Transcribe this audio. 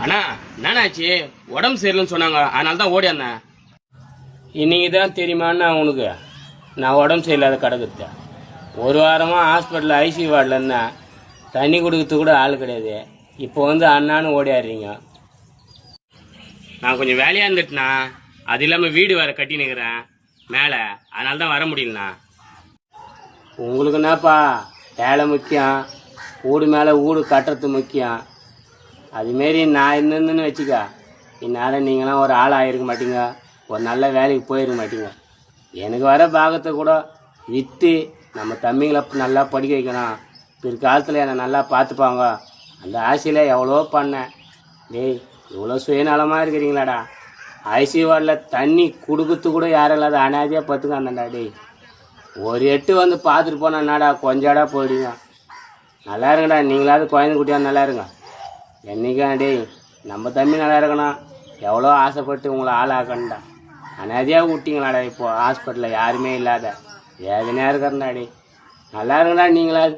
அண்ணா என்னாச்சு? உடம்பு சரியில்லைன்னு சொன்னாங்க, அதனால தான் ஓடியாந்தேன். இன்னைக்கு தான் தெரியுமாண்ணா உனக்கு நான் உடம்பு சரியில்லாத கிடக்குது. ஒரு வாரமாக ஹாஸ்பிட்டலில் ஐசி வார்டில் இருந்தேன். தண்ணி கொடுக்கறதுக்கு கூட ஆள் கிடையாது. இப்போ வந்து அண்ணான்னு ஓடியாடுறீங்க. நான் கொஞ்சம் வேலையாக இருந்துட்டுண்ணா, அது இல்லாமல் வீடு வேறு கட்டி நிற்கிறேன் மேலே, அதனால தான் வர முடியலண்ணா. உங்களுக்கு என்னப்பா வேலை முக்கியம், வீடு மேலே வீடு கட்டுறது முக்கியம். அதுமாரி நான் இருந்தேன்னு வச்சுக்க, இந்நேரம் நீங்களாம் ஒரு ஆள் ஆகிருக்க மாட்டீங்க, ஒரு நல்ல வேலைக்கு போயிருக்க மாட்டீங்க. எனக்கு வர பாகத்தை கூட விற்று நம்ம தம்பிங்களை நல்லா படிக்க வைக்கணும், பிற்காலத்தில் என்னை நல்லா பார்த்துப்பாங்க, அந்த ஆசையில் எவ்வளோ பண்ணேன். டேய், இவ்வளோ சுயநலமாக இருக்கிறீங்களாடா. ஐசி வார்டில் தண்ணி கொடுக்கறது கூட யாரும் இல்லாத அனாதையாக பார்த்துக்காந்தண்டா. டேய், ஒரு எட்டு வந்து பார்த்துட்டு போனாடா கொஞ்சாடா போயிடுங்க. நல்லா இருங்கடா, நீங்களாவது குழந்தை குட்டியாக நல்லா இருங்க. என்னைக்கா டேய், நம்ம தம்பி நல்லா இருக்கணும், எவ்வளோ ஆசைப்பட்டு உங்களை ஆளாக்கணும்டா. அனாதையாக விட்டிங்களாடா. இப்போது ஹாஸ்பிட்டலில் யாருமே இல்லாத வேதனையாக இருக்கிறேன்டா. டேய், நல்லா இருங்கடா நீங்களாவது.